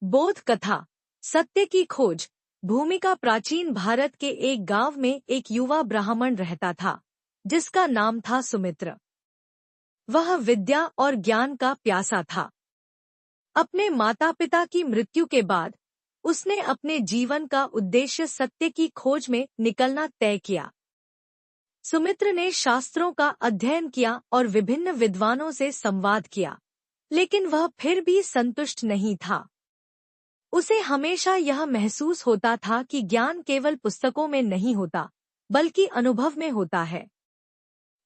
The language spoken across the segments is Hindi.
बोध कथा। सत्य की खोज। भूमिका। प्राचीन भारत के एक गांव में एक युवा ब्राह्मण रहता था जिसका नाम था सुमित्र। वह विद्या और ज्ञान का प्यासा था। अपने माता पिता की मृत्यु के बाद उसने अपने जीवन का उद्देश्य सत्य की खोज में निकलना तय किया। सुमित्र ने शास्त्रों का अध्ययन किया और विभिन्न विद्वानों से संवाद किया, लेकिन वह फिर भी संतुष्ट नहीं था। उसे हमेशा यह महसूस होता था कि ज्ञान केवल पुस्तकों में नहीं होता, बल्कि अनुभव में होता है।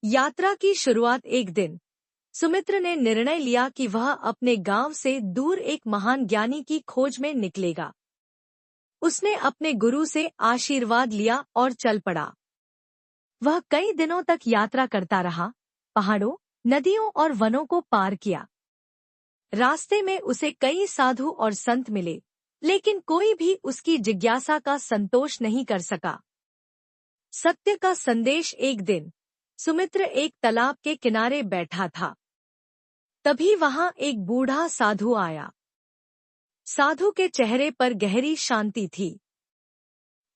यात्रा की शुरुआत। एक दिन सुमित्र ने निर्णय लिया कि वह अपने गांव से दूर एक महान ज्ञानी की खोज में निकलेगा। उसने अपने गुरु से आशीर्वाद लिया और चल पड़ा। वह कई दिनों तक यात्रा करता रहा, पहाड़ों, नदियों और वनों को पार किया। रास्ते में उसे कई साधु और संत मिले, लेकिन कोई भी उसकी जिज्ञासा का संतोष नहीं कर सका। सत्य का संदेश। एक दिन सुमित्र एक तालाब के किनारे बैठा था। तभी वहां एक बूढ़ा साधु आया। साधु के चेहरे पर गहरी शांति थी।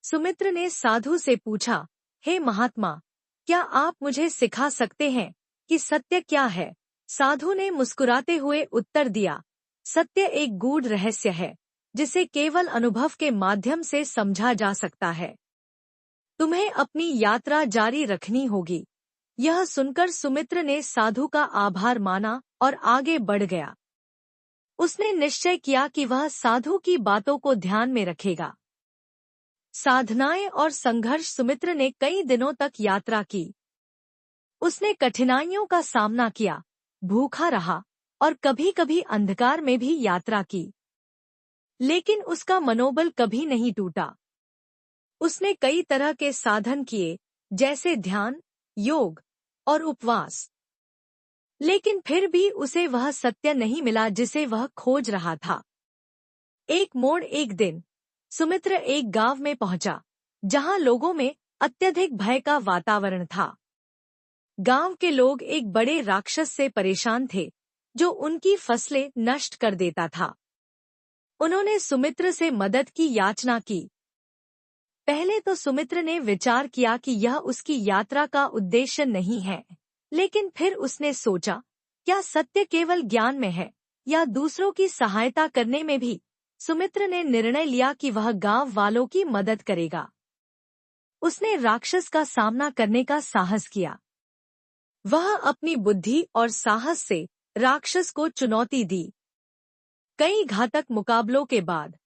सुमित्र ने साधु से पूछा, हे महात्मा, क्या आप मुझे सिखा सकते हैं कि सत्य क्या है? साधु ने मुस्कुराते हुए उत्तर दिया, सत्य एक गूढ़ रहस्य है जिसे केवल अनुभव के माध्यम से समझा जा सकता है। तुम्हें अपनी यात्रा जारी रखनी होगी। यह सुनकर सुमित्र ने साधु का आभार माना और आगे बढ़ गया। उसने निश्चय किया कि वह साधु की बातों को ध्यान में रखेगा। साधनाएं और संघर्ष। सुमित्र ने कई दिनों तक यात्रा की। उसने कठिनाइयों का सामना किया, भूखा रहा और कभी-कभी अंधकार में भी यात्रा की, लेकिन उसका मनोबल कभी नहीं टूटा। उसने कई तरह के साधन किए, जैसे ध्यान, योग और उपवास, लेकिन फिर भी उसे वह सत्य नहीं मिला जिसे वह खोज रहा था। एक मोड़। एक दिन सुमित्र एक गांव में पहुंचा, जहां लोगों में अत्यधिक भय का वातावरण था। गांव के लोग एक बड़े राक्षस से परेशान थे, जो उनकी फसलें नष्ट कर देता था। उन्होंने सुमित्र से मदद की याचना की। पहले तो सुमित्र ने विचार किया कि यह उसकी यात्रा का उद्देश्य नहीं है, लेकिन फिर उसने सोचा, क्या सत्य केवल ज्ञान में है या दूसरों की सहायता करने में भी? सुमित्र ने निर्णय लिया कि वह गांव वालों की मदद करेगा। उसने राक्षस का सामना करने का साहस किया। वह अपनी बुद्धि और साहस से राक्षस को चुनौती दी। कई घातक मुकाबलों के बाद